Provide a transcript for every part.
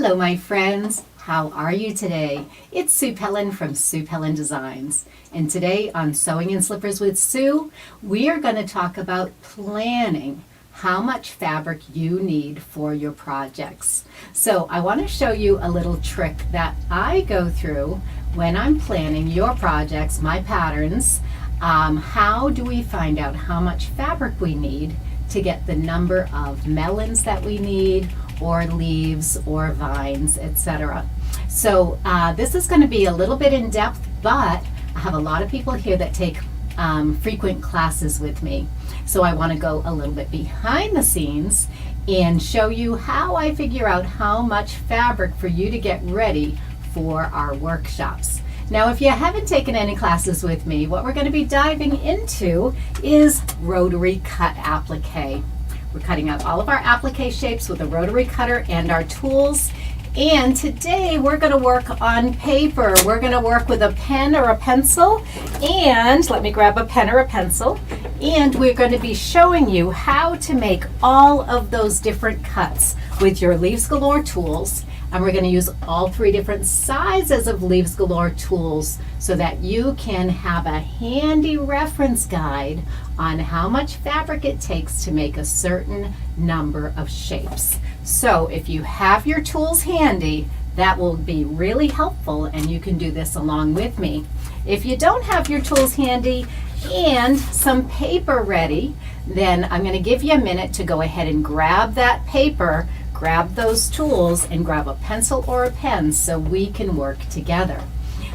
Hello my friends, how are you today? It's Sue Pellin from Sue Pellin Designs, and today on Sewing in Slippers with Sue, we are going to talk about planning how much fabric you need for your projects. So I want to show you a little trick that I go through when I'm planning your projects, my patterns. How do we find out how much fabric we need to get the number of melons that we need, or leaves, or vines, etc. So this is going to be a little bit in depth, but I have a lot of people here that take frequent classes with me. So I want to go a little bit behind the scenes and show you how I figure out how much fabric for you to get ready for our workshops. Now, if you haven't taken any classes with me, what we're going to be diving into is rotary cut applique. We're cutting out all of our applique shapes with a rotary cutter and our tools. And today we're going to work on paper. We're going to work with a pen or a pencil. And let me grab a pen or a pencil. And we're going to be showing you how to make all of those different cuts with your Leaves Galore tools. And we're going to use all three different sizes of Leaves Galore tools so that you can have a handy reference guide on how much fabric it takes to make a certain number of shapes. So if you have your tools handy, that will be really helpful, and you can do this along with me. If you don't have your tools handy and some paper ready, then I'm going to give you a minute to go ahead and grab that paper, grab those tools, and grab a pencil or a pen so we can work together.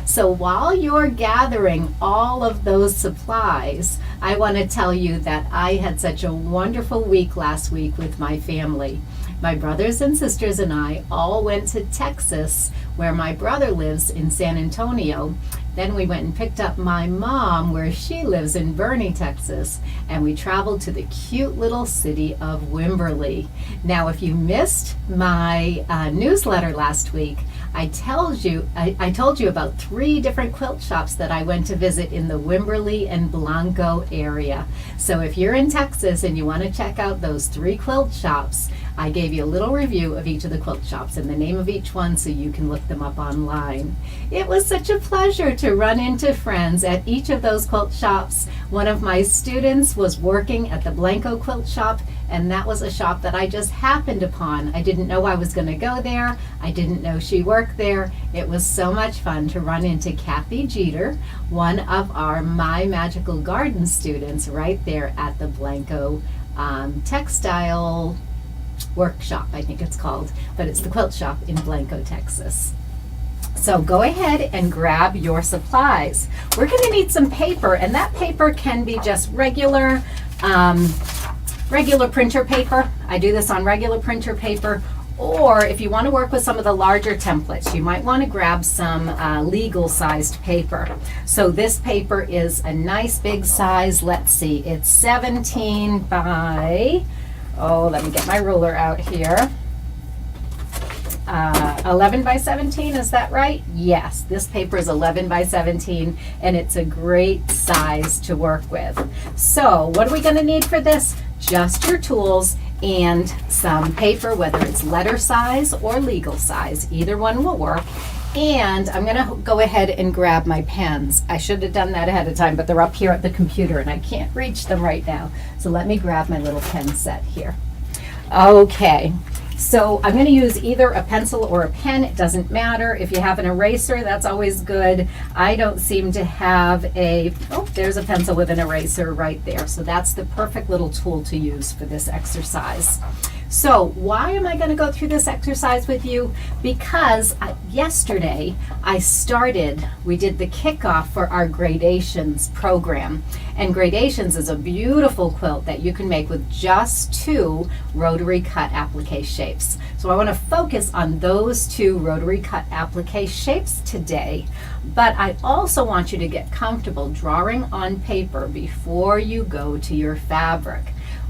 So while you're gathering all of those supplies, I want to tell you that I had such a wonderful week last week with my family. My brothers and sisters and I all went to Texas, where my brother lives in San Antonio. Then we went and picked up my mom, where she lives in Boerne, Texas, and we traveled to the cute little city of Wimberley. Now, if you missed my newsletter last week, I told you about 3 different quilt shops that I went to visit in the Wimberley and Blanco area. So if you're in Texas and you want to check out those 3 quilt shops, I gave you a little review of each of the quilt shops and the name of each one so you can look them up online. It was such a pleasure to run into friends at each of those quilt shops. One of my students was working at the Blanco quilt shop, and that was a shop that I just happened upon. I didn't know I was going to go there. I didn't know she worked there. It was so much fun to run into Kathy Jeter, one of our My Magical Garden students, right there at the Blanco textile workshop, I think it's called, but it's the quilt shop in Blanco, Texas. So go ahead and grab your supplies. We're going to need some paper, and that paper can be just regular printer paper. I do this on regular printer paper, or if you want to work with some of the larger templates, you might want to grab some legal sized paper. So this paper is a nice big size. Let's see, it's 17 by, let me get my ruler out here. 11 by 17, is that right? Yes, this paper is 11 by 17, and it's a great size to work with. So what are we going to need for this? Just your tools and some paper, whether it's letter size or legal size. Either one will work. And I'm going to go ahead and grab my pens. I should have done that ahead of time, but they're up here at the computer and I can't reach them right now. So let me grab my little pen set here. Okay. So I'm going to use either a pencil or a pen. It doesn't matter. If you have an eraser, that's always good. I don't seem to have there's a pencil with an eraser right there. So that's the perfect little tool to use for this exercise. So why am I going to go through this exercise with you? Because yesterday we did the kickoff for our Gradations program. And Gradations is a beautiful quilt that you can make with just 2 rotary cut applique shapes. So I want to focus on those 2 rotary cut applique shapes today. But I also want you to get comfortable drawing on paper before you go to your fabric.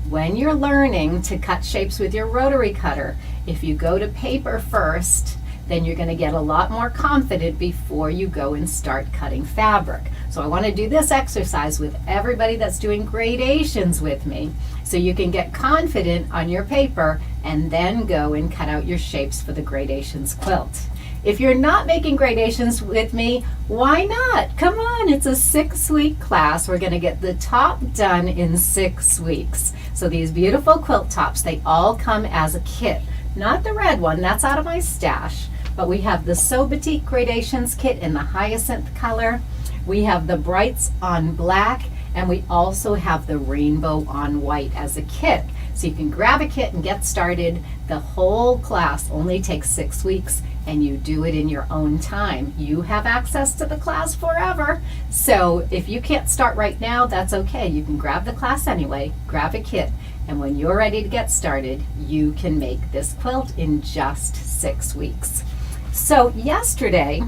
When you're learning to cut shapes with your rotary cutter, if you go to paper first, then you're going to get a lot more confident before you go and start cutting fabric. So I want to do this exercise with everybody that's doing gradations with me, so you can get confident on your paper and then go and cut out your shapes for the gradations quilt. If you're not making gradations with me, why not? Come on, it's a 6-week class. We're going to get the top done in 6 weeks. So these beautiful quilt tops, they all come as a kit. Not the red one, that's out of my stash, but we have the So Batik Gradations kit in the hyacinth color. We have the brights on black, and we also have the rainbow on white as a kit. So you can grab a kit and get started. The whole class only takes 6 weeks, and you do it in your own time. You have access to the class forever. So if you can't start right now, that's okay. You can grab the class anyway, grab a kit, and when you're ready to get started, you can make this quilt in just 6 weeks. So yesterday,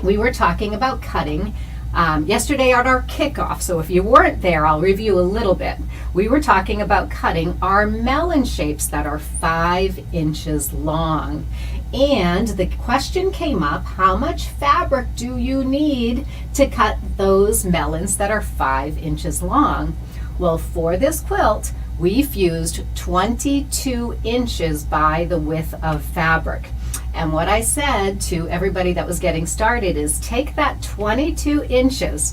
we were talking about cutting. Yesterday at our kickoff, so if you weren't there, I'll review a little bit. We were talking about cutting our melon shapes that are 5 inches long. And the question came up, how much fabric do you need to cut those melons that are 5 inches long? Well, for this quilt, we fused 22 inches by the width of fabric. And what I said to everybody that was getting started is take that 22 inches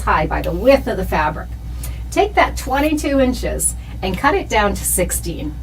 high by the width of the fabric. Take that 22 inches and cut it down to 16.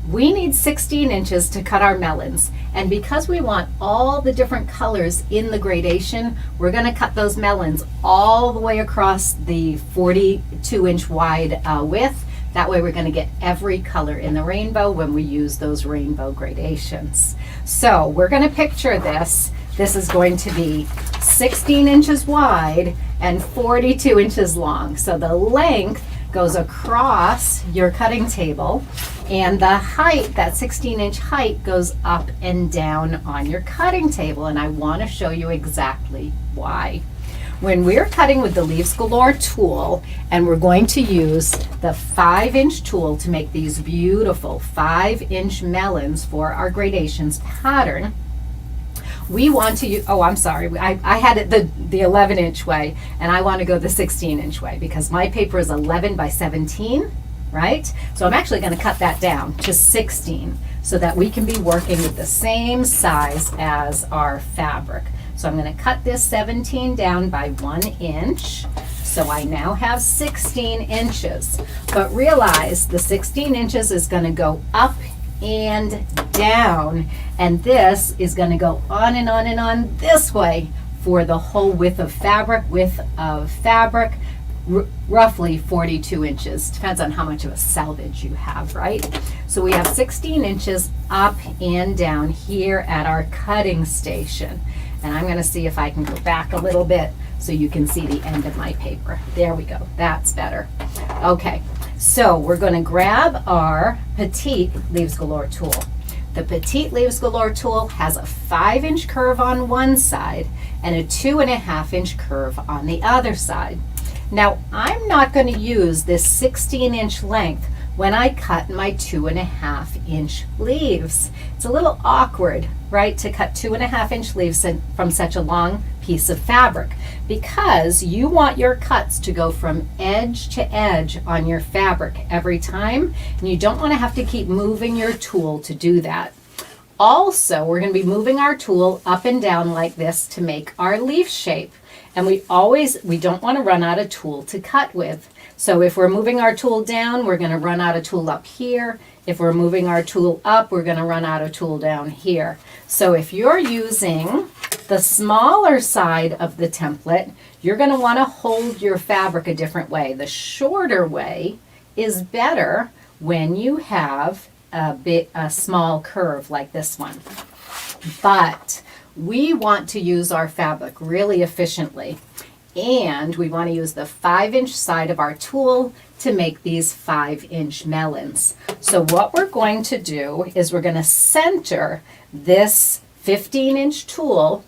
We need 16 inches to cut our melons. And because we want all the different colors in the gradation, we're going to cut those melons all the way across the 42-inch wide width. That way we're going to get every color in the rainbow when we use those rainbow gradations. So we're going to picture this. This is going to be 16 inches wide and 42 inches long. So the length goes across your cutting table, and the height, that 16-inch height, goes up and down on your cutting table. And I want to show you exactly why. When we're cutting with the Leaves Galore tool, and we're going to use the 5-inch tool to make these beautiful 5-inch melons for our gradations pattern, we want to use, oh, I'm sorry, I had it the 11-inch way, and I want to go the 16-inch way because my paper is 11 by 17, right? So I'm actually going to cut that down to 16 so that we can be working with the same size as our fabric. So I'm going to cut this 17 down by 1 inch. So I now have 16 inches. But realize the 16 inches is going to go up and down. And this is going to go on and on and on this way for the whole width of fabric. Roughly 42 inches. Depends on how much of a selvage you have, right? So we have 16 inches up and down here at our cutting station. And I'm going to see if I can go back a little bit so you can see the end of my paper. There we go. That's better. Okay, so we're going to grab our Petite Leaves Galore tool. The Petite Leaves Galore tool has a 5-inch curve on one side and a 2.5-inch curve on the other side. Now, I'm not going to use this 16-inch length when I cut my 2.5-inch leaves. It's a little awkward, right, to cut 2.5-inch leaves from such a long piece of fabric because you want your cuts to go from edge to edge on your fabric every time, and you don't want to have to keep moving your tool to do that. Also, we're going to be moving our tool up and down like this to make our leaf shape. And we don't want to run out of tool to cut with. So if we're moving our tool down, we're going to run out of tool up here. If we're moving our tool up, we're going to run out of tool down here. So if you're using the smaller side of the template, you're going to want to hold your fabric a different way. The shorter way is better when you have a small curve like this one. But we want to use our fabric really efficiently, and we want to use the 5-inch side of our tool to make these 5-inch melons. So what we're going to do is we're going to center this 15-inch tool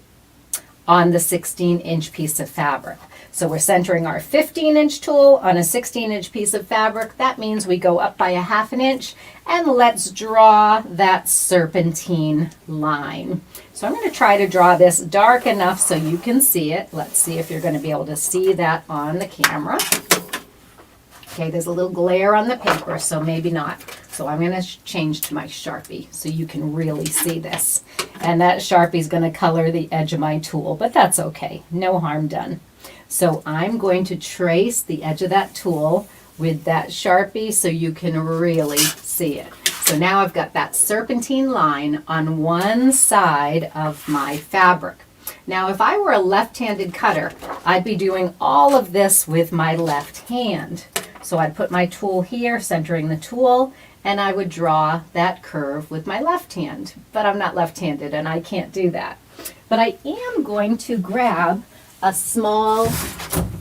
on the 16-inch piece of fabric. So we're centering our 15-inch tool on a 16-inch piece of fabric. That means we go up by a 1/2 inch, and let's draw that serpentine line. So I'm going to try to draw this dark enough so you can see it. Let's see if you're going to be able to see that on the camera. Okay, there's a little glare on the paper, so maybe not. So I'm going to change to my Sharpie so you can really see this. And that Sharpie is going to color the edge of my tool, but that's okay. No harm done. So I'm going to trace the edge of that tool with that Sharpie so you can really see it. So now I've got that serpentine line on one side of my fabric. Now if I were a left-handed cutter, I'd be doing all of this with my left hand. So I'd put my tool here, centering the tool, and I would draw that curve with my left hand. But I'm not left-handed and I can't do that. But I am going to grab a small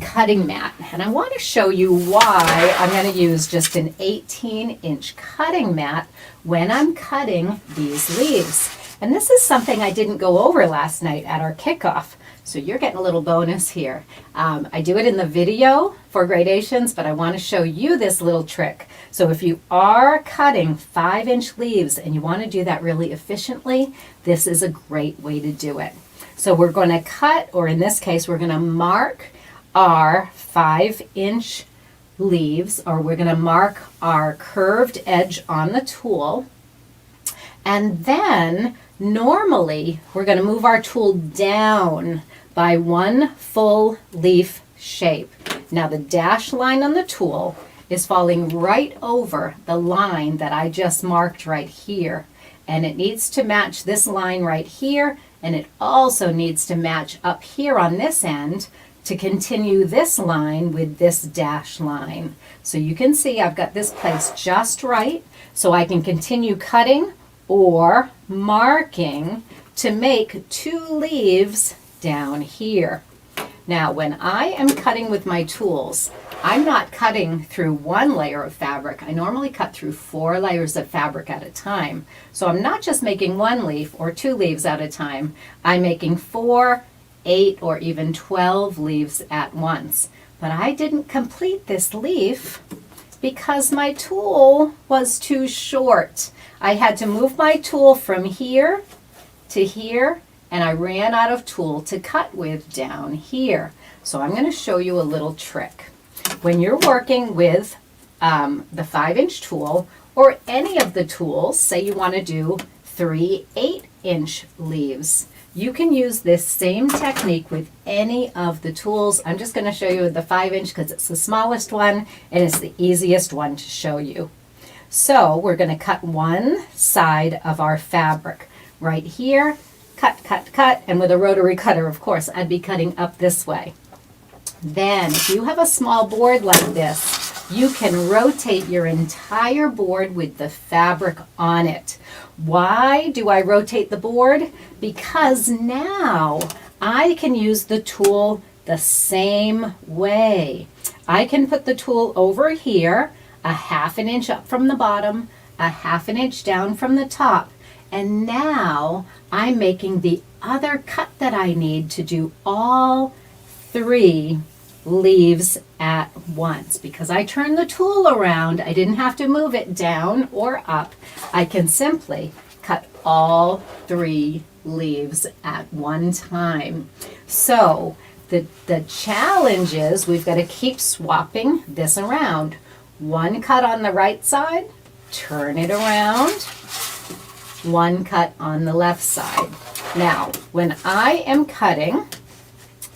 cutting mat, and I want to show you why I'm going to use just an 18-inch cutting mat when I'm cutting these leaves. And this is something I didn't go over last night at our kickoff, so you're getting a little bonus here. I do it in the video for gradations, but I want to show you this little trick. So if you are cutting 5-inch leaves and you want to do that really efficiently, this is a great way to do it. So we're going to cut, or in this case, we're going to mark our 5-inch leaves, or we're going to mark our curved edge on the tool. And then normally we're going to move our tool down by one full leaf shape. Now the dash line on the tool is falling right over the line that I just marked right here. And it needs to match this line right here, and it also needs to match up here on this end to continue this line with this dash line. So you can see I've got this placed just right, so I can continue cutting or marking to make 2 leaves down here. Now when I am cutting with my tools, I'm not cutting through one layer of fabric. I normally cut through 4 layers of fabric at a time. So I'm not just making 1 leaf or 2 leaves at a time. I'm making 4, 8, or even 12 leaves at once. But I didn't complete this leaf because my tool was too short. I had to move my tool from here to here, and I ran out of tool to cut with down here. So I'm going to show you a little trick. When you're working with the 5-inch tool, or any of the tools, say you want to do 3 8-inch leaves, you can use this same technique with any of the tools. I'm just going to show you with the 5-inch because it's the smallest one and it's the easiest one to show you. So we're going to cut one side of our fabric right here, cut, cut, cut, and with a rotary cutter, of course, I'd be cutting up this way. Then if you have a small board like this, you can rotate your entire board with the fabric on it. Why do I rotate the board? Because now I can use the tool the same way. I can put the tool over here, a 1/2 inch up from the bottom, a 1/2 inch down from the top, and now I'm making the other cut that I need to do all 3 leaves at once. Because I turned the tool around, I didn't have to move it down or up. I can simply cut all 3 leaves at one time. So the challenge is we've got to keep swapping this around. One cut on the right side, turn it around, one cut on the left side. Now, when I am cutting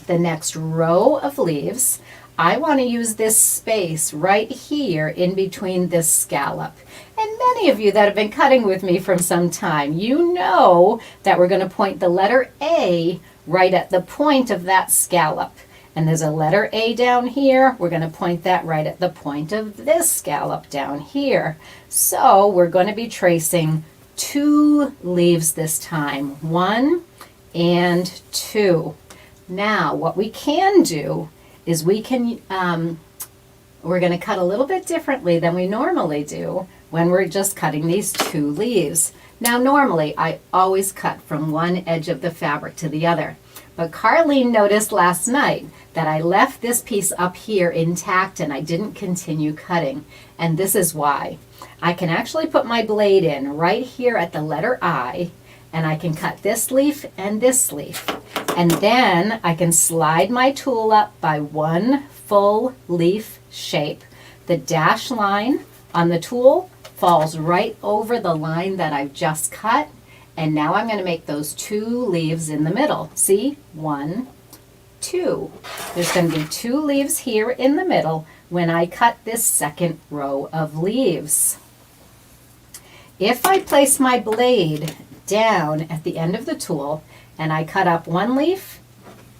the next row of leaves, I want to use this space right here in between this scallop. And many of you that have been cutting with me from some time, you know that we're going to point the letter A right at the point of that scallop. And there's a letter A down here. We're going to point that right at the point of this scallop down here. So we're going to be tracing 2 leaves this time, 1 and 2. Now, what we can do is we're going to cut a little bit differently than we normally do when we're just cutting these 2 leaves. Now, normally, I always cut from one edge of the fabric to the other. But Carlene noticed last night that I left this piece up here intact and I didn't continue cutting. And this is why. I can actually put my blade in right here at the letter I, and I can cut this leaf and this leaf. And then I can slide my tool up by one full leaf shape. The dash line on the tool falls right over the line that I've just cut. And now I'm going to make those 2 leaves in the middle. See? 1, 2. There's going to be 2 leaves here in the middle when I cut this second row of leaves. If I place my blade down at the end of the tool and I cut up 1 leaf,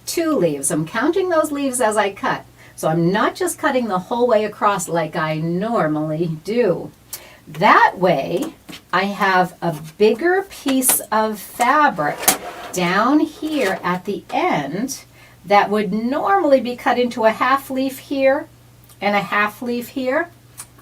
2 leaves. I'm counting those leaves as I cut. So I'm not just cutting the whole way across like I normally do. That way, I have a bigger piece of fabric down here at the end that would normally be cut into a half leaf here and a half leaf here.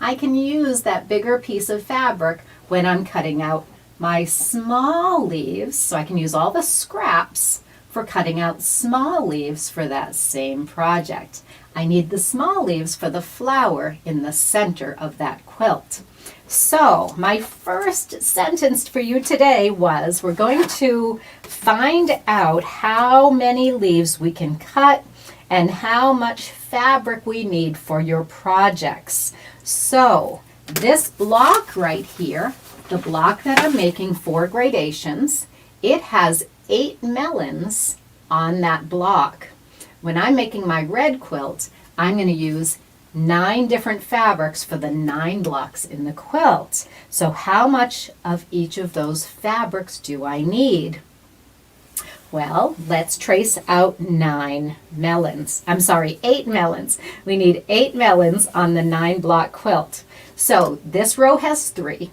I can use that bigger piece of fabric when I'm cutting out my small leaves, so I can use all the scraps for cutting out small leaves for that same project. I need the small leaves for the flower in the center of that quilt. So my first sentence for you today was, we're going to find out how many leaves we can cut and how much fabric we need for your projects. So this block right here, the block that I'm making for gradations, it has 8 melons on that block. When I'm making my red quilt, I'm going to use 9 different fabrics for the 9 blocks in the quilt. So how much of each of those fabrics do I need? Well, let's trace out 8 melons. We need 8 melons on the 9 block quilt. So this row has 3.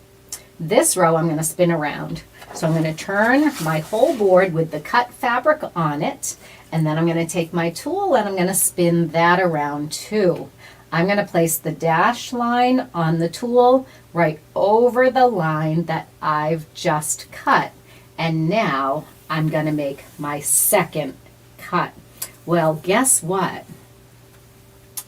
This row I'm going to spin around. So I'm going to turn my whole board with the cut fabric on it, and then I'm going to take my tool and I'm going to spin that around too. I'm going to place the dash line on the tool right over the line that I've just cut. And now I'm going to make my second cut. Well, guess what?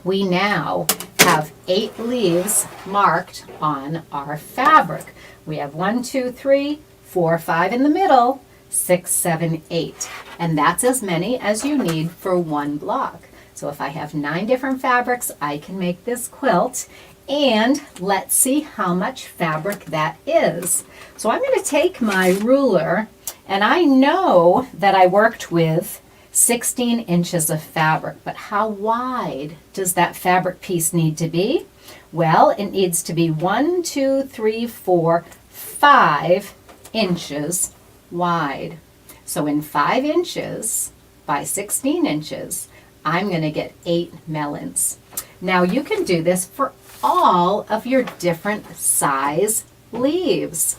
We now have 8 leaves marked on our fabric. We have 1, 2, 3, 4, 5 in the middle, 6, 7, 8. And that's as many as you need for 1 block. So if I have 9 different fabrics, I can make this quilt. And let's see how much fabric that is. So I'm going to take my ruler, and I know that I worked with 16 inches of fabric, but how wide does that fabric piece need to be? Well, it needs to be 1, 2, 3, 4, 5 inches wide. So in 5 inches by 16 inches, I'm going to get 8 melons. Now you can do this for all of your different size leaves.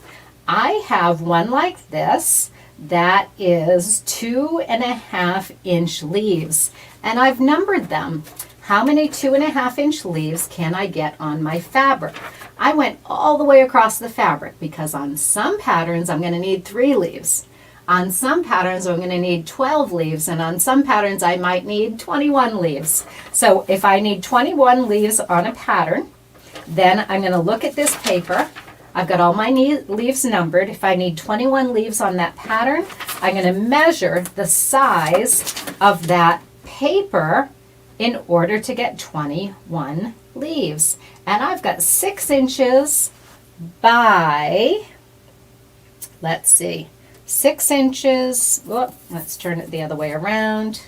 I have one like this that is 2.5 inch leaves, and I've numbered them. How many 2.5 inch leaves can I get on my fabric? I went all the way across the fabric because on some patterns I'm going to need 3 leaves. On some patterns I'm going to need 12 leaves, and on some patterns I might need 21 leaves. So if I need 21 leaves on a pattern, then I'm going to look at this paper. I've got all my leaves numbered. If I need 21 leaves on that pattern, I'm going to measure the size of that paper in order to get 21 leaves. And I've got 6 inches by, let's see, 6 inches, let's turn it the other way around,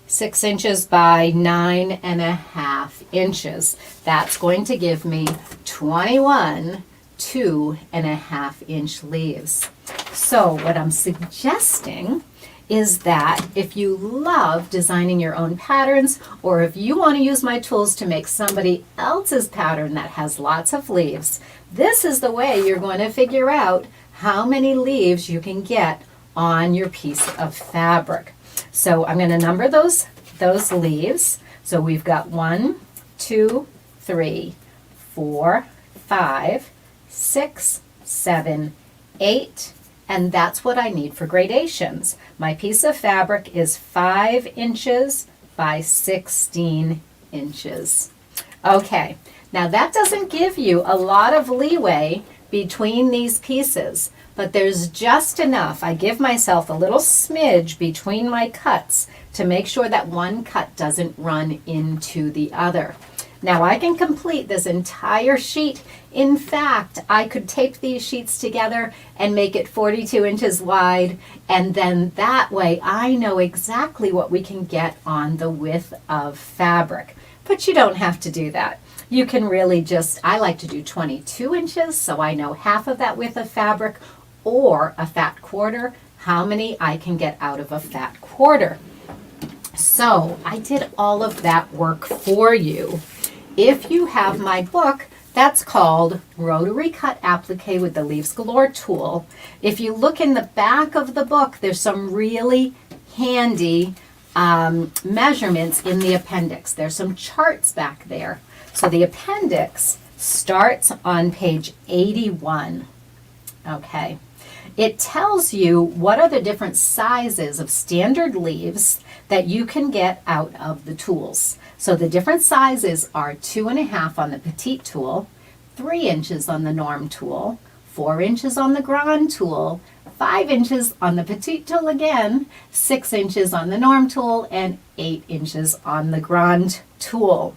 6 inches by 9.5 inches. That's going to give me 21 2.5 inch leaves. So what I'm suggesting is that if you love designing your own patterns, or if you want to use my tools to make somebody else's pattern that has lots of leaves, this is the way you're going to figure out how many leaves you can get on your piece of fabric. So I'm going to number those leaves. So we've got 1, 2, 3, 4, 5, 6, 7, 8, and that's what I need for gradations. My piece of fabric is 5 inches by 16 inches. Okay, now that doesn't give you a lot of leeway between these pieces, but there's just enough. I give myself a little smidge between my cuts to make sure that one cut doesn't run into the other. Now I can complete this entire sheet. In fact, I could tape these sheets together and make it 42 inches wide, and then that way I know exactly what we can get on the width of fabric. But you don't have to do that. You can really just, I like to do 22 inches, so I know half of that width of fabric, or a fat quarter, how many I can get out of a fat quarter. So I did all of that work for you. If you have my book, that's called Rotary Cut Applique with the Leaves Galore tool. If you look in the back of the book, there's some really handy measurements in the appendix. There's some charts back there. So the appendix starts on page 81. Okay. It tells you what are the different sizes of standard leaves that you can get out of the tools. So the different sizes are 2.5 on the petite tool, 3 inches on the norm tool, 4 inches on the grand tool, 5 inches on the petite tool again, 6 inches on the norm tool, and 8 inches on the grand tool.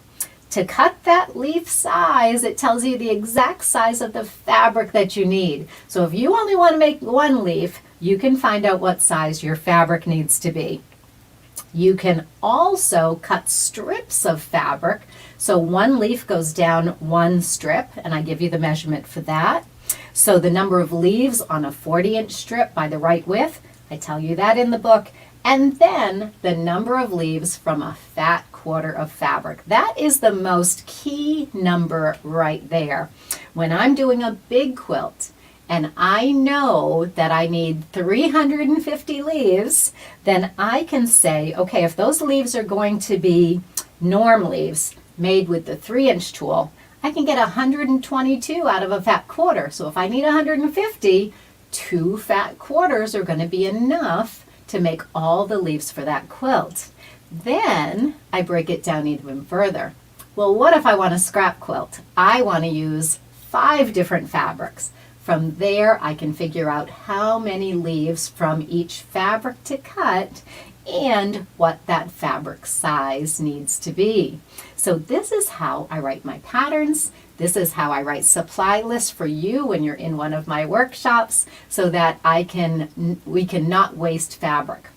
To cut that leaf size, it tells you the exact size of the fabric that you need. So if you only want to make one leaf, you can find out what size your fabric needs to be. You can also cut strips of fabric. So one leaf goes down one strip, and I give you the measurement for that. So the number of leaves on a 40-inch strip by the right width, I tell you that in the book. And then the number of leaves from a fat quarter of fabric. That is the most key number right there. When I'm doing a big quilt and I know that I need 350 leaves, then I can say, okay, if those leaves are going to be norm leaves made with the 3-inch tool, I can get 122 out of a fat quarter. So if I need 150, 2 fat quarters are going to be enough to make all the leaves for that quilt. Then I break it down even further. Well, what if I want a scrap quilt? I want to use 5 different fabrics. From there, I can figure out how many leaves from each fabric to cut and what that fabric size needs to be. So this is how I write my patterns. This is how I write supply lists for you when you're in one of my workshops, so that we can not waste fabric.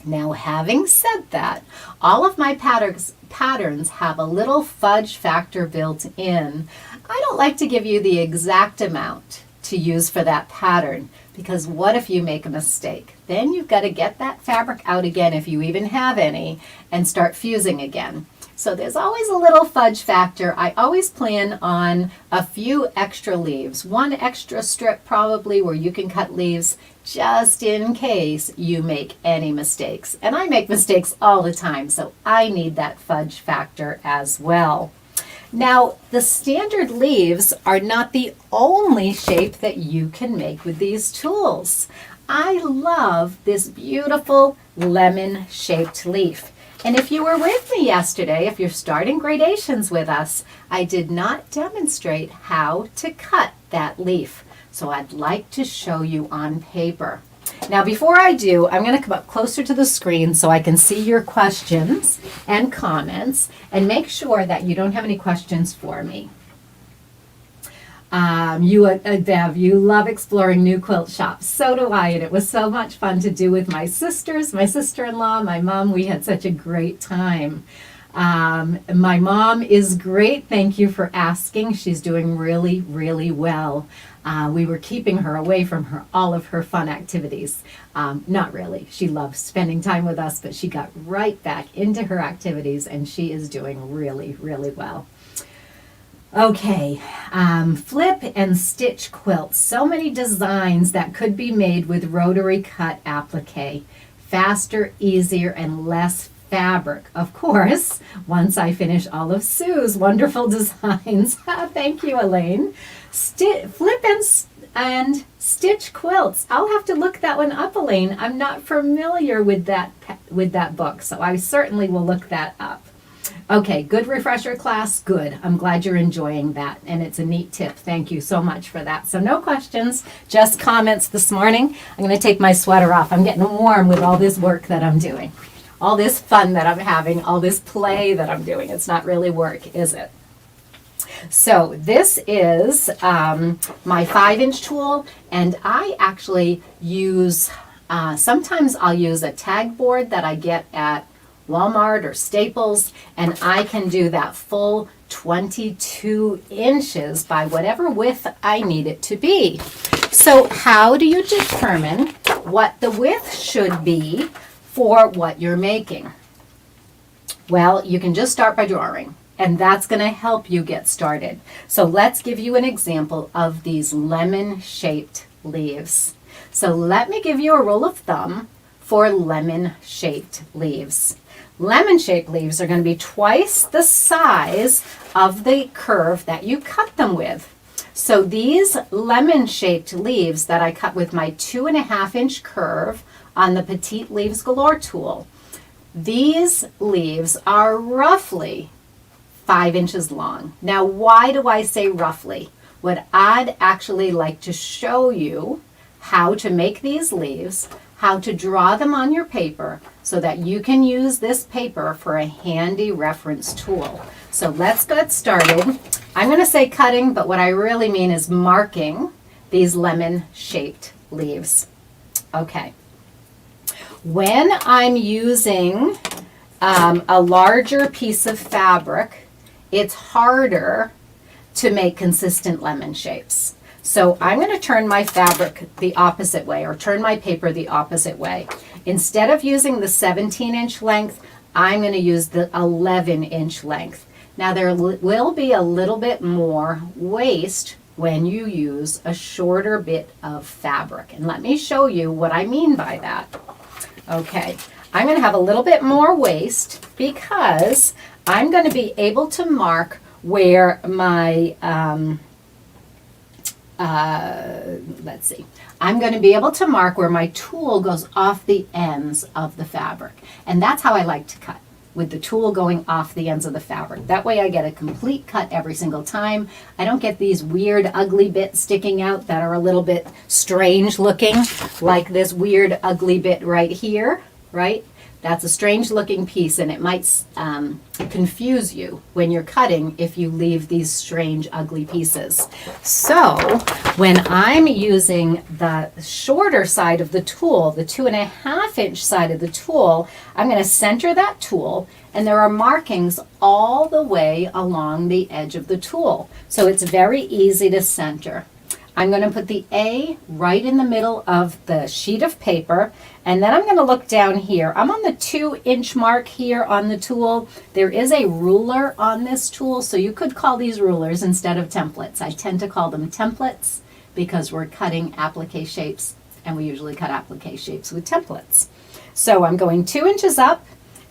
Now, having said that, all of my patterns have a little fudge factor built in. I don't like to give you the exact amount to use for that pattern, because what if you make a mistake? Then you've got to get that fabric out again, if you even have any, and start fusing again. So there's always a little fudge factor. I always plan on a few extra leaves, one extra strip probably where you can cut leaves just in case you make any mistakes. And I make mistakes all the time, so I need that fudge factor as well. Now, the standard leaves are not the only shape that you can make with these tools. I love this beautiful lemon-shaped leaf. And if you were with me yesterday, if you're starting gradations with us, I did not demonstrate how to cut that leaf. So I'd like to show you on paper. Now, before I do, I'm going to come up closer to the screen so I can see your questions and comments, and make sure that you don't have any questions for me. Bev, you love exploring new quilt shops. So do I, and it was so much fun to do with my sisters, my sister-in-law, my mom. We had such a great time. My mom is great. Thank you for asking. She's doing really, really well. We were keeping her away from all of her fun activities. Not really. She loves spending time with us, but she got right back into her activities, and she is doing really, really well. Okay, flip and stitch quilts. So many designs that could be made with rotary cut applique. Faster, easier, and less fabric. Of course, once I finish all of Sue's wonderful designs. Thank you, Elaine. Flip and and stitch quilts. I'll have to look that one up, Elaine. I'm not familiar with that book, so I certainly will look that up. Okay, good refresher class, good. I'm glad you're enjoying that, and it's a neat tip. Thank you so much for that. So no questions, just comments this morning. I'm going to take my sweater off. I'm getting warm with all this work that I'm doing, all this fun that I'm having, all this play that I'm doing. It's not really work, is it? So this is my 5-inch tool, and I actually use, sometimes I'll use a tag board that I get at Walmart or Staples, and I can do that full 22 inches by whatever width I need it to be. So how do you determine what the width should be for what you're making? Well, you can just start by drawing, and that's going to help you get started. So let's give you an example of these lemon-shaped leaves. So let me give you a rule of thumb for lemon-shaped leaves. Lemon-shaped leaves are going to be twice the size of the curve that you cut them with. So these lemon-shaped leaves that I cut with my 2.5-inch curve on the Petite Leaves Galore tool, these leaves are roughly 5 inches long. Now, why do I say roughly? What I'd actually like to show you how to make these leaves, how to draw them on your paper so that you can use this paper for a handy reference tool. So let's get started. I'm going to say cutting, but what I really mean is marking these lemon-shaped leaves. Okay. When I'm using a larger piece of fabric, it's harder to make consistent lemon shapes. So I'm going to turn my fabric the opposite way, or turn my paper the opposite way. Instead of using the 17-inch length, I'm going to use the 11-inch length. Now there will be a little bit more waste when you use a shorter bit of fabric. And let me show you what I mean by that. Okay, I'm going to have a little bit more waste because I'm going to be able to mark where my, let's see, I'm going to be able to mark where my tool goes off the ends of the fabric. And that's how I like to cut, with the tool going off the ends of the fabric. That way I get a complete cut every single time. I don't get these weird, ugly bits sticking out that are a little bit strange looking, like this weird, ugly bit right here, right? That's a strange looking piece, and it might confuse you when you're cutting if you leave these strange, ugly pieces. So when I'm using the shorter side of the tool, the 2.5-inch side of the tool, I'm going to center that tool, and there are markings all the way along the edge of the tool. So it's very easy to center. I'm going to put the A right in the middle of the sheet of paper, and then I'm going to look down here. I'm on the 2-inch mark here on the tool. There is a ruler on this tool, so you could call these rulers instead of templates. I tend to call them templates because we're cutting applique shapes, and we usually cut applique shapes with templates. So I'm going 2 inches up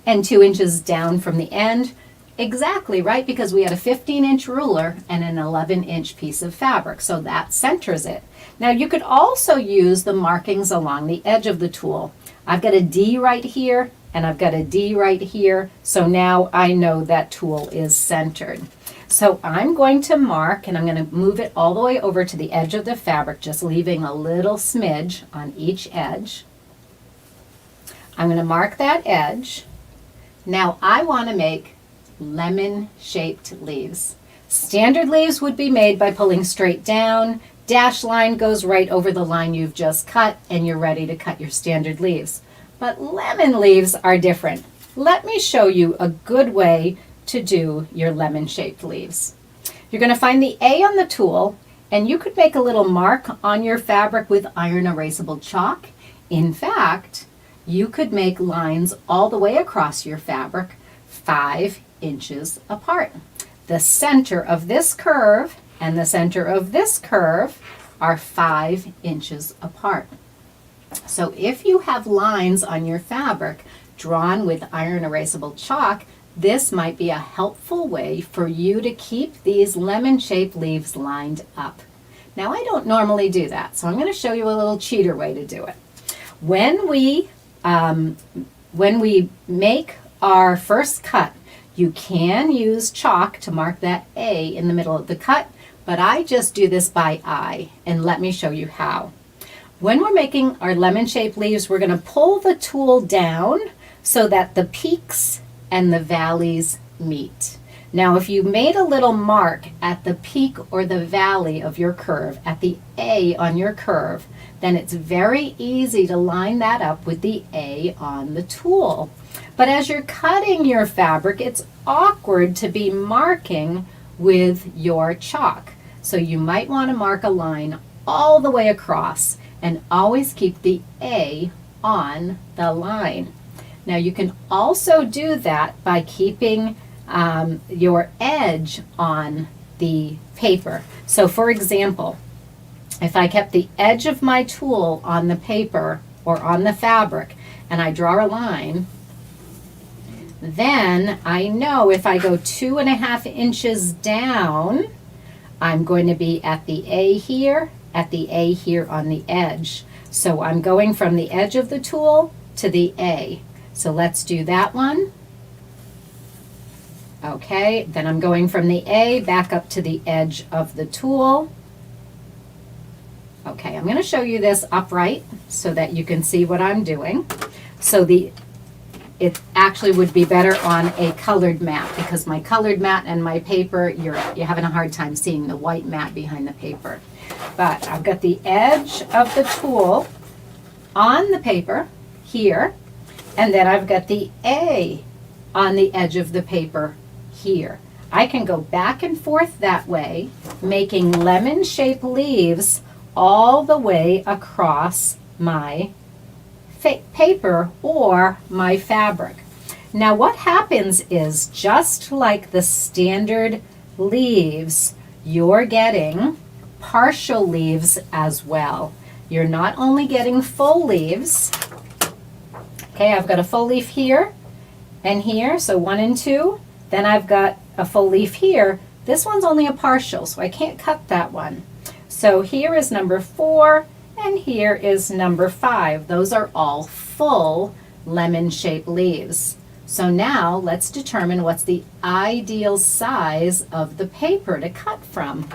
and 2 inches down from the end. Exactly, right? Because we had a 15-inch ruler and an 11-inch piece of fabric, so that centers it. Now you could also use the markings along the edge of the tool. I've got a D right here and I've got a D right here, so now I know that tool is centered. So I'm going to mark, and I'm going to move it all the way over to the edge of the fabric, just leaving a little smidge on each edge. I'm going to mark that edge. Now I want to make lemon-shaped leaves. Standard leaves would be made by pulling straight down. Dash line goes right over the line you've just cut, and you're ready to cut your standard leaves. But lemon leaves are different. Let me show you a good way to do your lemon-shaped leaves. You're going to find the A on the tool, and you could make a little mark on your fabric with iron erasable chalk. In fact, you could make lines all the way across your fabric 5 inches apart. The center of this curve and the center of this curve are 5 inches apart. So if you have lines on your fabric drawn with iron erasable chalk, this might be a helpful way for you to keep these lemon-shaped leaves lined up. Now I don't normally do that, so I'm going to show you a little cheater way to do it. When we make our first cut, you can use chalk to mark that A in the middle of the cut, but I just do this by eye, and let me show you how. When we're making our lemon-shaped leaves, we're going to pull the tool down so that the peaks and the valleys meet. Now, if you made a little mark at the peak or the valley of your curve, at the A on your curve, then it's very easy to line that up with the A on the tool. But as you're cutting your fabric, it's awkward to be marking with your chalk. So you might want to mark a line all the way across and always keep the A on the line. Now you can also do that by keeping your edge on the paper. So for example, if I kept the edge of my tool on the paper or on the fabric and I draw a line, then I know if I go 2.5 inches down, I'm going to be at the A here, at the A here on the edge. So I'm going from the edge of the tool to the A. So let's do that one. Okay, then I'm going from the A back up to the edge of the tool. Okay, I'm going to show you this upright so that you can see what I'm doing. So it actually would be better on a colored mat, because my colored mat and my paper, you're having a hard time seeing the white mat behind the paper. But I've got the edge of the tool on the paper here, and then I've got the A on the edge of the paper here. I can go back and forth that way, making lemon-shaped leaves all the way across my paper or my fabric. Now what happens is, just like the standard leaves, you're getting partial leaves as well. You're not only getting full leaves. Okay, I've got a full leaf here and here, so 1 and 2. Then I've got a full leaf here. This one's only a partial, so I can't cut that one. So here is number 4, and here is number 5. Those are all full lemon-shaped leaves. So now let's determine what's the ideal size of the paper to cut from.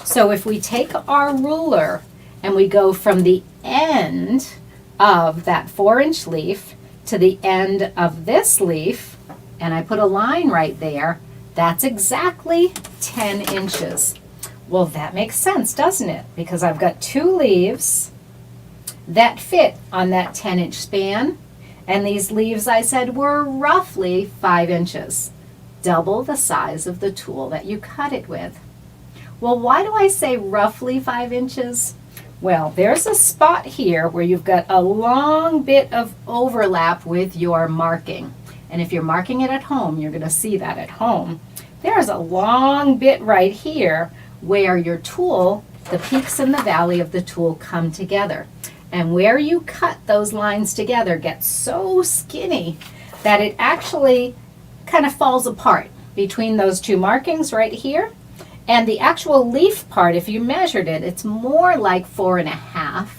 So if we take our ruler and we go from the end of that 4-inch leaf to the end of this leaf, and I put a line right there, that's exactly 10 inches. Well, that makes sense, doesn't it? Because I've got 2 leaves that fit on that 10-inch span, and these leaves, I said, were roughly 5 inches, double the size of the tool that you cut it with. Well, why do I say roughly 5 inches? Well, there's a spot here where you've got a long bit of overlap with your marking. And if you're marking it at home, you're going to see that at home. There's a long bit right here where your tool, the peaks and the valley of the tool come together. And where you cut those lines together gets so skinny that it actually kind of falls apart between those 2 markings right here. And the actual leaf part, if you measured it, it's more like 4.5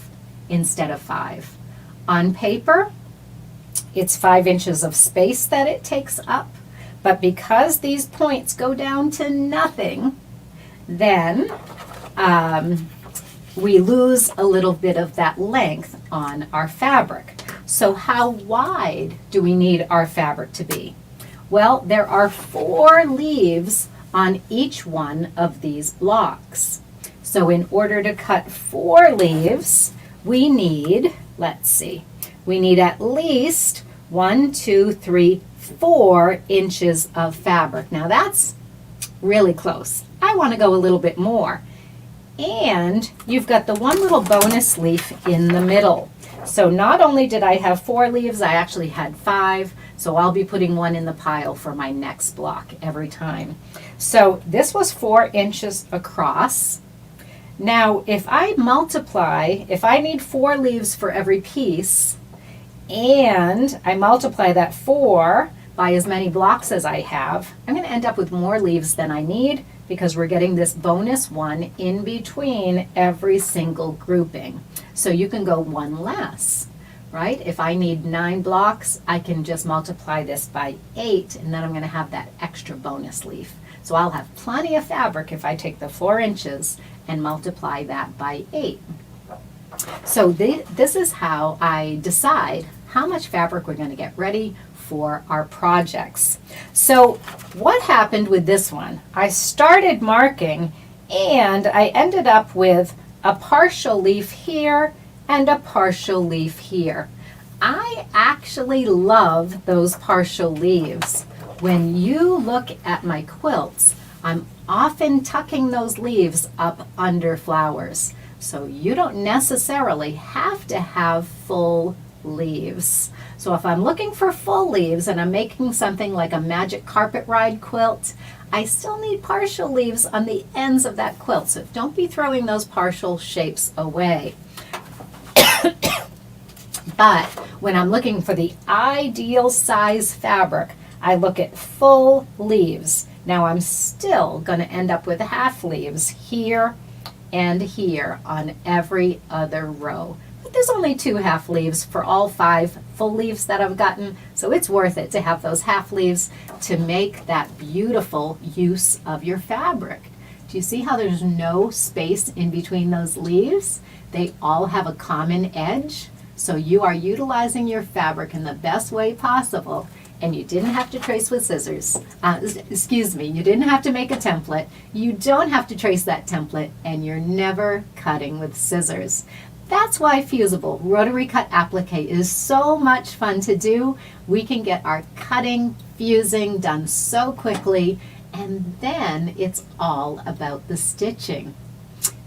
instead of 5. On paper, it's 5 inches of space that it takes up, but because these points go down to nothing, then we lose a little bit of that length on our fabric. So how wide do we need our fabric to be? Well, there are 4 leaves on each one of these blocks. So in order to cut 4 leaves, we need, let's see, we need at least 1, 2, 3, 4 inches of fabric. Now that's really close. I want to go a little bit more. And you've got the one little bonus leaf in the middle. So not only did I have 4 leaves, I actually had 5. So I'll be putting 1 in the pile for my next block every time. So this was 4 inches across. Now if I multiply, if I need 4 leaves for every piece, and I multiply that 4 by as many blocks as I have, I'm going to end up with more leaves than I need, because we're getting this bonus one in between every single grouping. So you can go one less, right? If I need 9 blocks, I can just multiply this by 8, and then I'm going to have that extra bonus leaf. So I'll have plenty of fabric if I take the 4 inches and multiply that by 8. So this is how I decide how much fabric we're going to get ready for our projects. So what happened with this one? I started marking and I ended up with a partial leaf here and a partial leaf here. I actually love those partial leaves. When you look at my quilts, I'm often tucking those leaves up under flowers. So you don't necessarily have to have full leaves. So if I'm looking for full leaves and I'm making something like a magic carpet ride quilt, I still need partial leaves on the ends of that quilt. So don't be throwing those partial shapes away. But when I'm looking for the ideal size fabric, I look at full leaves. Now I'm still going to end up with half leaves here and here on every other row. But there's only 2 half leaves for all 5 full leaves that I've gotten, so it's worth it to have those half leaves to make that beautiful use of your fabric. Do you see how there's no space in between those leaves? They all have a common edge, so you are utilizing your fabric in the best way possible. And you didn't have to trace with scissors. You didn't have to make a template. You don't have to trace that template, and you're never cutting with scissors. That's why Fusible Rotary Cut Applique is so much fun to do. We can get our cutting, fusing done so quickly, and then it's all about the stitching.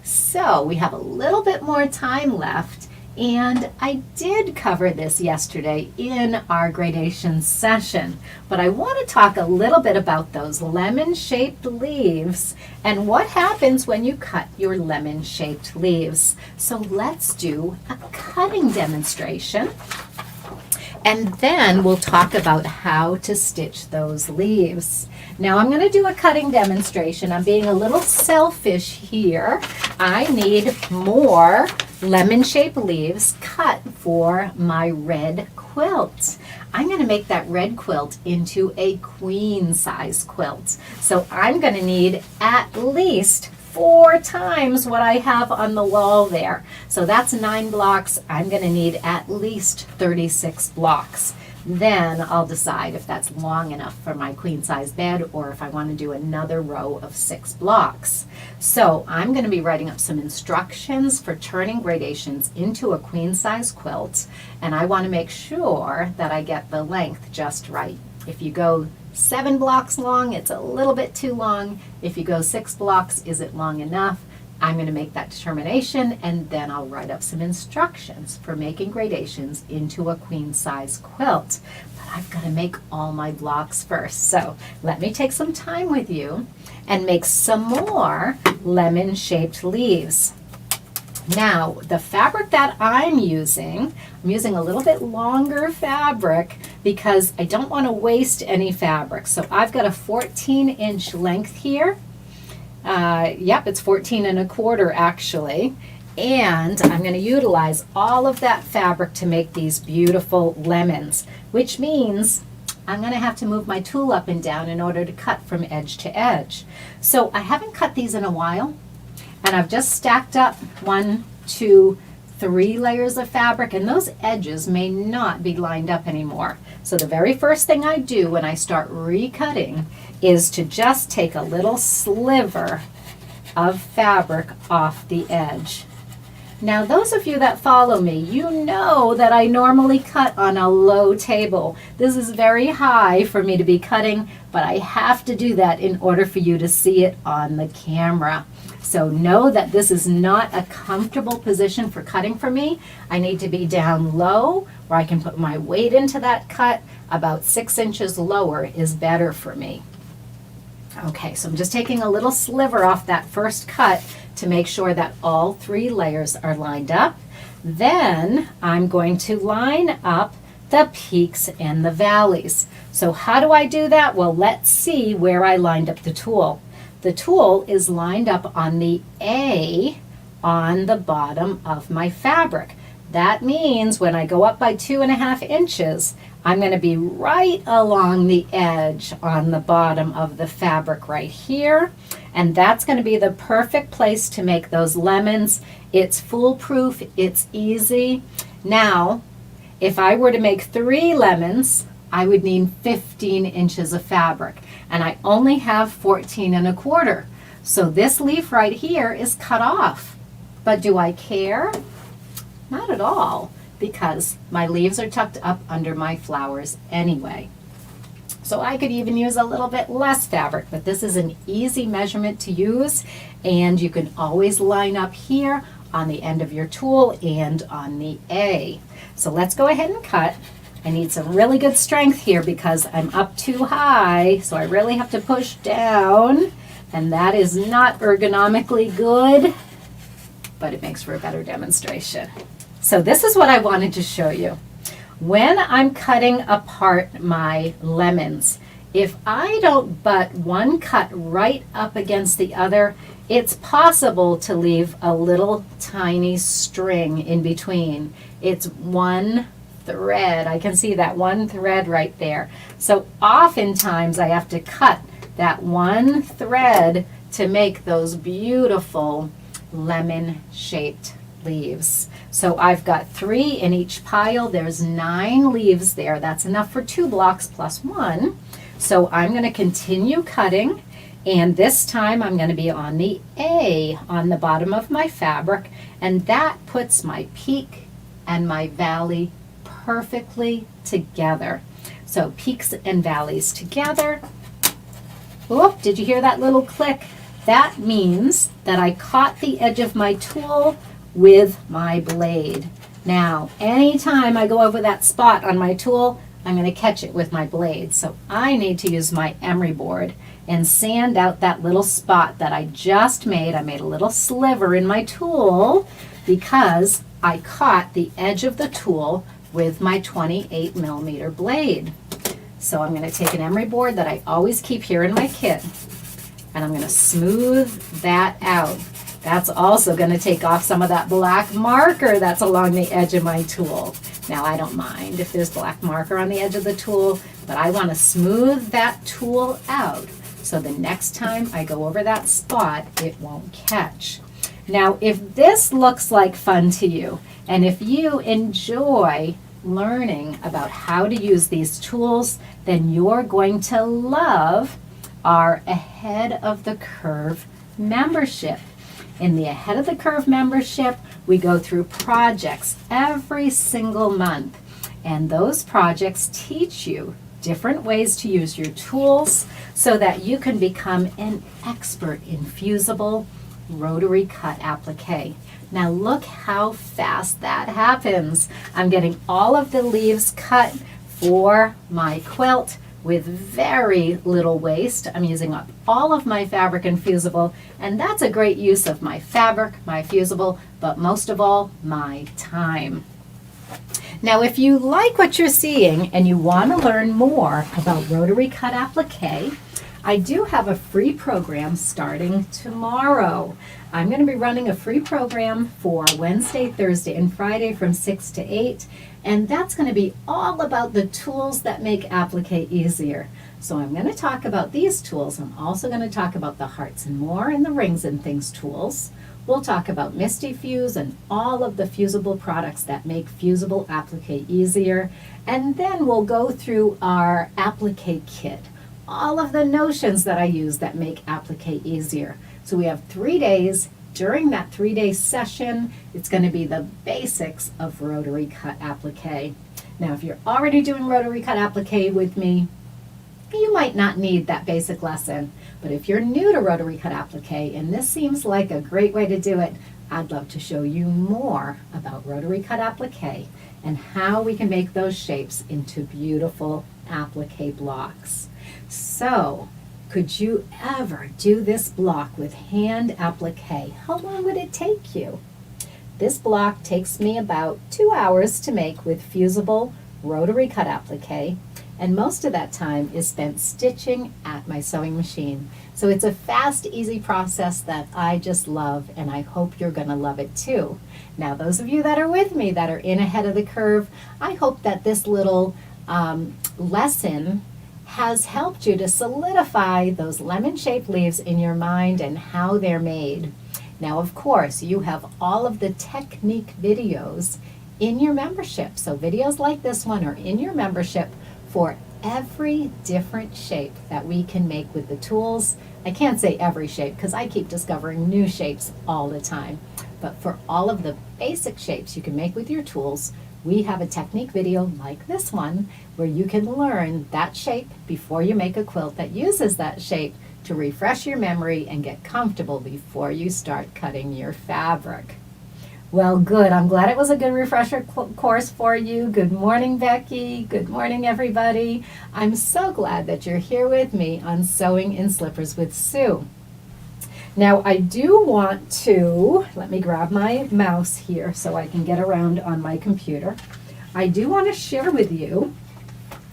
So we have a little bit more time left. And I did cover this yesterday in our gradation session, but I want to talk a little bit about those lemon-shaped leaves and what happens when you cut your lemon-shaped leaves. So let's do a cutting demonstration, and then we'll talk about how to stitch those leaves. Now I'm going to do a cutting demonstration. I'm being a little selfish here. I need more lemon-shaped leaves cut for my red quilt. I'm going to make that red quilt into a queen size quilt. So I'm going to need at least 4 times what I have on the wall there. So that's 9 blocks. I'm going to need at least 36 blocks. Then I'll decide if that's long enough for my queen size bed or if I want to do another row of 6 blocks. So I'm going to be writing up some instructions for turning gradations into a queen size quilt, and I want to make sure that I get the length just right. If you go 7 blocks long, it's a little bit too long. If you go 6 blocks, is it long enough? I'm going to make that determination, and then I'll write up some instructions for making gradations into a queen size quilt. But I've got to make all my blocks first. So let me take some time with you and make some more lemon-shaped leaves. Now, the fabric that I'm using a little bit longer fabric because I don't want to waste any fabric. So I've got a 14-inch length here. Yep, it's 14 1/4 actually. And I'm going to utilize all of that fabric to make these beautiful lemons, which means I'm going to have to move my tool up and down in order to cut from edge to edge. So I haven't cut these in a while, and I've just stacked up 1, 2, 3 layers of fabric, and those edges may not be lined up anymore. So the very first thing I do when I start recutting is to just take a little sliver of fabric off the edge. Now those of you that follow me, you know that I normally cut on a low table. This is very high for me to be cutting, but I have to do that in order for you to see it on the camera. So know that this is not a comfortable position for cutting for me. I need to be down low where I can put my weight into that cut. About 6 inches lower is better for me. Okay, so I'm just taking a little sliver off that first cut to make sure that all 3 layers are lined up. Then I'm going to line up the peaks and the valleys. So how do I do that? Well, let's see where I lined up the tool. the tool is lined up on the A on the bottom of my fabric. That means when I go up by 2.5 inches, I'm going to be right along the edge on the bottom of the fabric right here. And that's going to be the perfect place to make those lemons. It's foolproof, it's easy. Now, if I were to make 3 lemons, I would need 15 inches of fabric. And I only have 14.25. So this leaf right here is cut off. But do I care? Not at all, because my leaves are tucked up under my flowers anyway. So I could even use a little bit less fabric, but this is an easy measurement to use, and you can always line up here on the end of your tool and on the A. So let's go ahead and cut. I need some really good strength here because I'm up too high, so I really have to push down, and that is not ergonomically good, but it makes for a better demonstration. So this is what I wanted to show you. When I'm cutting apart my lemons, if I don't butt one cut right up against the other, it's possible to leave a little tiny string in between. It's one thread. I can see that one thread right there. So oftentimes I have to cut that one thread to make those beautiful lemon-shaped leaves. So I've got 3 in each pile. There's 9 leaves there. That's enough for 2 blocks plus 1. So I'm going to continue cutting, and this time I'm going to be on the A on the bottom of my fabric, and that puts my peak and my valley perfectly together. So peaks and valleys together. Oh, did you hear that little click? That means that I caught the edge of my tool with my blade. Now, anytime I go over that spot on my tool, I'm going to catch it with my blade. So I need to use my emery board and sand out that little spot that I just made. I made a little sliver in my tool because I caught the edge of the tool with my 28mm blade. So I'm going to take an emery board that I always keep here in my kit, and I'm going to smooth that out. That's also going to take off some of that black marker that's along the edge of my tool. Now, I don't mind if there's black marker on the edge of the tool, but I want to smooth that tool out so the next time I go over that spot, it won't catch. Now, if this looks like fun to you, and if you enjoy learning about how to use these tools, then you're going to love our Ahead of the Curve membership. In the Ahead of the Curve membership, we go through projects every single month, and those projects teach you different ways to use your tools so that you can become an expert in fusible rotary cut applique. Now look how fast that happens. I'm getting all of the leaves cut for my quilt with very little waste. I'm using up all of my fabric and fusible, and that's a great use of my fabric, my fusible, but most of all, my time. Now, if you like what you're seeing and you want to learn more about rotary cut applique, I do have a free program starting tomorrow. I'm going to be running a free program for Wednesday, Thursday, and Friday from 6 to 8, and that's going to be all about the tools that make applique easier. So I'm going to talk about these tools. I'm also going to talk about the Hearts and More and the Rings and Things tools. We'll talk about Misty Fuse and all of the fusible products that make fusible applique easier, and then we'll go through our applique kit, all of the notions that I use that make applique easier. So we have 3 days. During that 3-day session, it's going to be the basics of rotary cut applique. Now, if you're already doing rotary cut applique with me, you might not need that basic lesson. But if you're new to rotary cut applique and this seems like a great way to do it, I'd love to show you more about rotary cut applique and how we can make those shapes into beautiful applique blocks. So, could you ever do this block with hand applique? How long would it take you? This block takes me about 2 hours to make with fusible rotary cut applique, and most of that time is spent stitching at my sewing machine. So it's a fast, easy process that I just love, and I hope you're going to love it too. Now, those of you that are with me, that are in ahead of the curve, I hope that this little lesson has helped you to solidify those lemon-shaped leaves in your mind and how they're made. Now, of course, you have all of the technique videos in your membership. So videos like this one are in your membership for every different shape that we can make with the tools. I can't say every shape because I keep discovering new shapes all the time. But for all of the basic shapes you can make with your tools, we have a technique video like this one where you can learn that shape before you make a quilt that uses that shape to refresh your memory and get comfortable before you start cutting your fabric. Well, good. I'm glad it was a good refresher course for you. Good morning, Becky. Good morning, everybody. I'm so glad that you're here with me on Sewing in Slippers with Sue. Now, I do want to, let me grab my mouse here so I can get around on my computer. I do want to share with you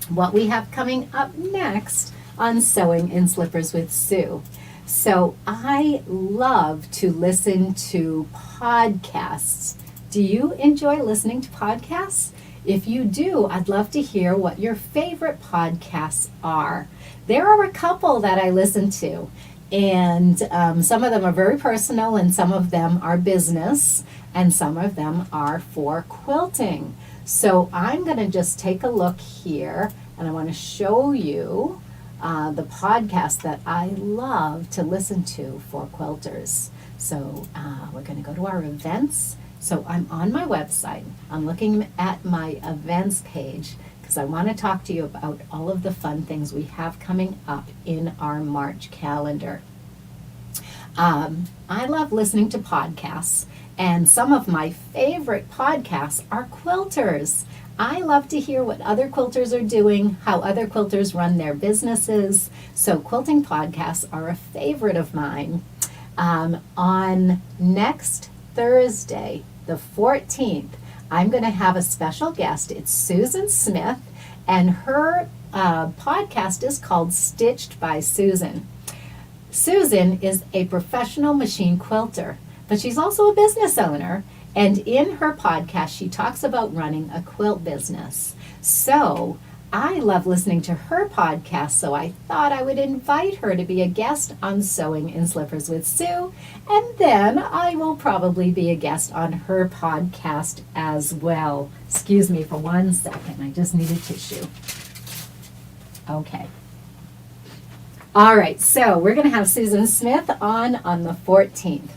what we have coming up next on Sewing in Slippers with Sue. So I love to listen to podcasts. Do you enjoy listening to podcasts? If you do, I'd love to hear what your favorite podcasts are. There are a couple that I listen to, and some of them are very personal, and some of them are business, and some of them are for quilting. So I'm going to just take a look here, and I want to show you the podcast that I love to listen to for quilters. So we're going to go to our events. So I'm on my website. I'm looking at my events page because I want to talk to you about all of the fun things we have coming up in our March calendar. I love listening to podcasts, and some of my favorite podcasts are quilters. I love to hear what other quilters are doing, how other quilters run their businesses. So quilting podcasts are a favorite of mine. On next Thursday, the 14th, I'm going to have a special guest. It's Susan Smith, and her podcast is called Stitched by Susan. Susan is a professional machine quilter, but she's also a business owner. And in her podcast, she talks about running a quilt business. So I love listening to her podcast, so I thought I would invite her to be a guest on Sewing in Slippers with Sue, and then I will probably be a guest on her podcast as well. Excuse me for 1 second, I just need a tissue. Okay. All right, so we're going to have Susan Smith on the 14th.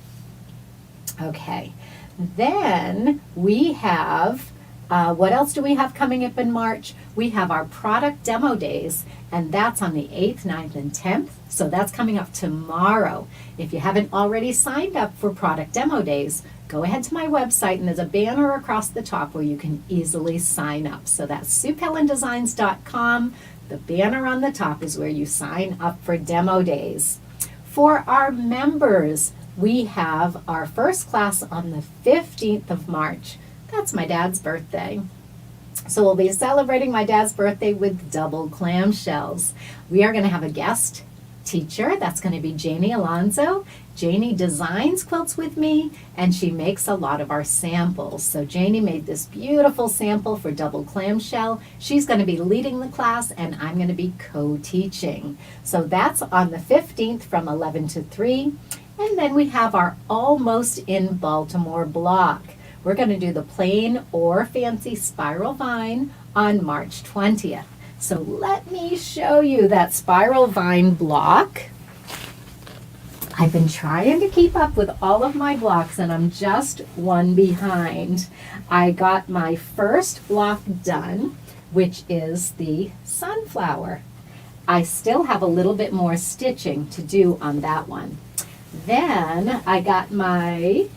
Okay. Then we have, what else do we have coming up in March? We have our product demo days, and that's on the 8th, 9th, and 10th. So that's coming up tomorrow. If you haven't already signed up for product demo days, go ahead to my website, and there's a banner across the top where you can easily sign up. So that's SuePellinDesigns.com. The banner on the top is where you sign up for demo days. For our members, we have our first class on the 15th of March. That's my dad's birthday. So we'll be celebrating my dad's birthday with double clamshells. We are going to have a guest teacher. That's going to be Janie Alonso. Janie designs quilts with me, and she makes a lot of our samples. So Janie made this beautiful sample for double clamshell. She's going to be leading the class, and I'm going to be co-teaching. So that's on the 15th from 11 to 3. And then we have our Almost in Baltimore block. We're going to do the plain or fancy spiral vine on March 20th. So let me show you that spiral vine block. I've been trying to keep up with all of my blocks, and I'm just one behind. I got my first block done, which is the sunflower. I still have a little bit more stitching to do on that one. Then I got my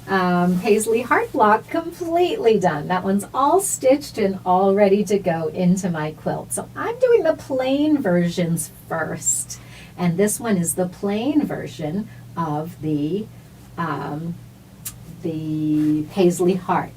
paisley heart block completely done. That one's all stitched and all ready to go into my quilt. So I'm doing the plain versions first. And this one is the plain version of the paisley heart.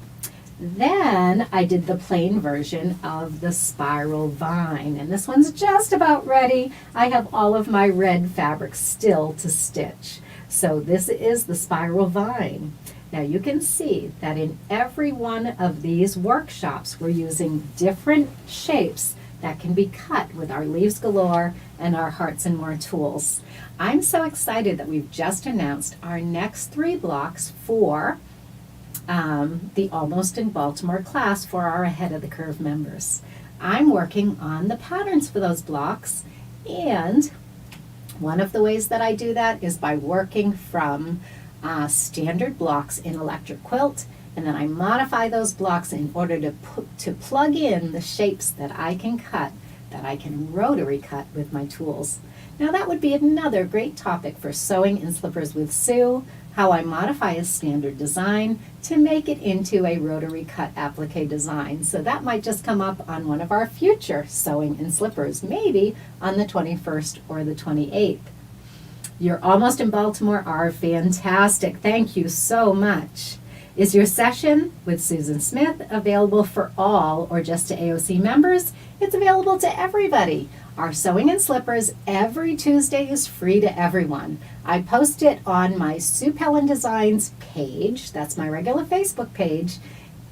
Then I did the plain version of the spiral vine, and this one's just about ready. I have all of my red fabric still to stitch. So this is the spiral vine. Now you can see that in every one of these workshops we're using different shapes that can be cut with our Leaves Galore and our Hearts and More tools. I'm so excited that we've just announced our next 3 blocks for the Almost in Baltimore class for our Ahead of the Curve members. I'm working on the patterns for those blocks, and one of the ways that I do that is by working from standard blocks in Electric Quilt, and then I modify those blocks in order to plug in the shapes that I can cut, that I can rotary cut with my tools. Now that would be another great topic for Sewing in Slippers with Sue, how I modify a standard design to make it into a rotary cut applique design. So that might just come up on one of our future Sewing in Slippers, maybe on the 21st or the 28th. You're Almost in Baltimore are fantastic. Thank you so much. Is your session with Susan Smith available for all or just to AOC members? It's available to everybody. Our Sewing in Slippers every Tuesday is free to everyone. I post it on my Sue Pellin Designs page, that's my regular Facebook page,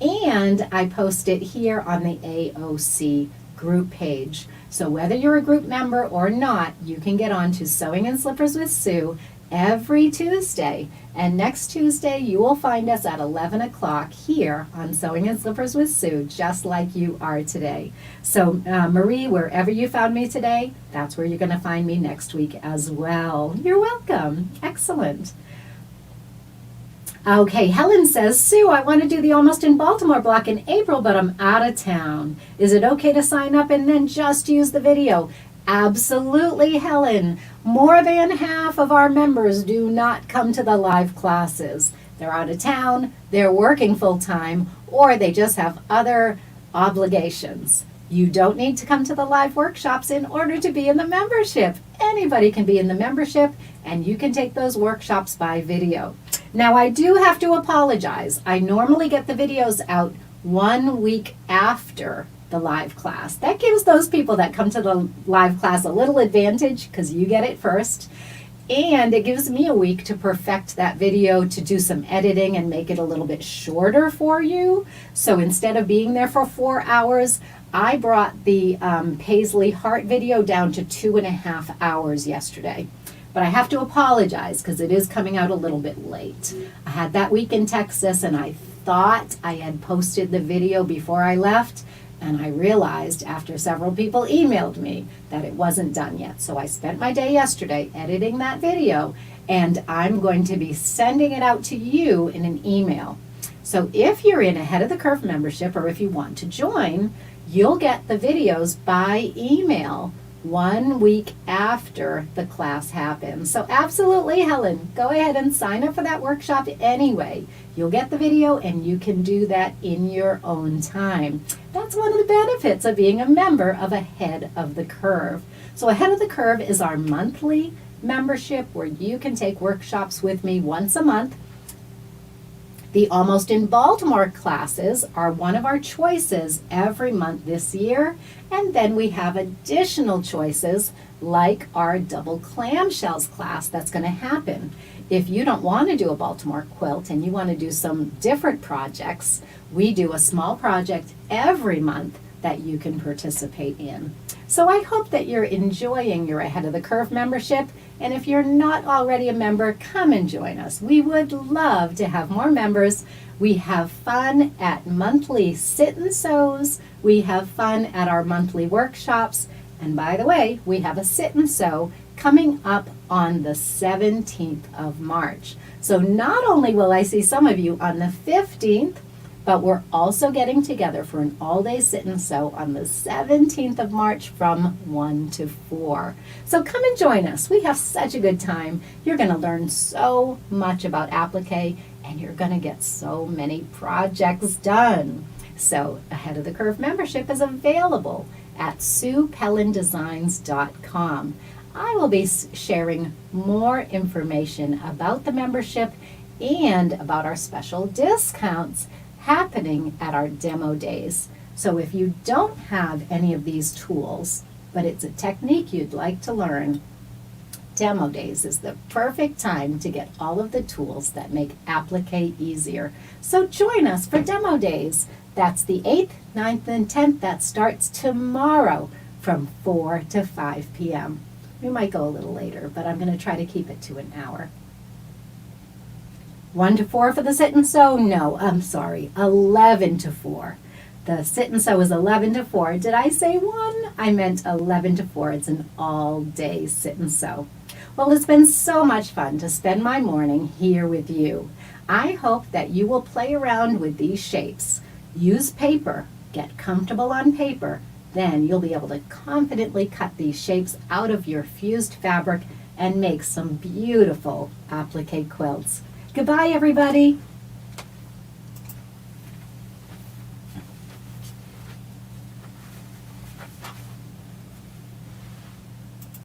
and I post it here on the AOC group page. So whether you're a group member or not, you can get on to Sewing in Slippers with Sue every Tuesday. And next Tuesday, you will find us at 11 o'clock here on Sewing in Slippers with Sue, just like you are today. So Marie, wherever you found me today, that's where you're going to find me next week as well. You're welcome. Excellent. Okay, Helen says, Sue, I want to do the Almost in Baltimore block in April, but I'm out of town. Is it okay to sign up and then just use the video? Absolutely, Helen. More than half of our members do not come to the live classes. They're out of town, they're working full-time, or they just have other obligations. You don't need to come to the live workshops in order to be in the membership. Anybody can be in the membership, and you can take those workshops by video. Now, I do have to apologize. I normally get the videos out 1 week after the live class. That gives those people that come to the live class a little advantage because you get it first. And it gives me a week to perfect that video, to do some editing and make it a little bit shorter for you. So instead of being there for 4 hours, I brought the Paisley Heart video down to 2.5 hours yesterday. But I have to apologize because it is coming out a little bit late. I had that week in Texas and I thought I had posted the video before I left, and I realized after several people emailed me that it wasn't done yet. So I spent my day yesterday editing that video, and I'm going to be sending it out to you in an email. So if you're in Ahead of the Curve membership, or if you want to join, you'll get the videos by email 1 week after the class happens. So absolutely, Helen, go ahead and sign up for that workshop anyway. You'll get the video and you can do that in your own time. That's one of the benefits of being a member of Ahead of the Curve. So Ahead of the Curve is our monthly membership where you can take workshops with me once a month. The Almost in Baltimore classes are one of our choices every month this year, and then we have additional choices like our double clamshells class that's going to happen. If you don't want to do a Baltimore quilt and you want to do some different projects, we do a small project every month that you can participate in. So I hope that you're enjoying your Ahead of the Curve membership, and if you're not already a member, come and join us. We would love to have more members. We have fun at monthly sit and sews. We have fun at our monthly workshops. And by the way, we have a sit and sew coming up on the 17th of March. So not only will I see some of you on the 15th, but we're also getting together for an all-day sit and sew on the 17th of March from 1 to 4. So come and join us. We have such a good time. You're going to learn so much about applique, and you're going to get so many projects done. So Ahead of the Curve membership is available at SuePellinDesigns.com. I will be sharing more information about the membership and about our special discounts happening at our demo days. So if you don't have any of these tools, but it's a technique you'd like to learn, demo days is the perfect time to get all of the tools that make applique easier. So join us for demo days. That's the 8th, 9th, and 10th. That starts tomorrow from 4 to 5 p.m. We might go a little later, but I'm going to try to keep it to an hour. 1 to 4 for the sit and sew? No, I'm sorry, 11 to 4. The sit and sew is 11 to 4. Did I say 1? I meant 11 to 4. It's an all-day sit and sew. Well, it's been so much fun to spend my morning here with you. I hope that you will play around with these shapes. Use paper. Get comfortable on paper. Then you'll be able to confidently cut these shapes out of your fused fabric and make some beautiful applique quilts. Goodbye, everybody.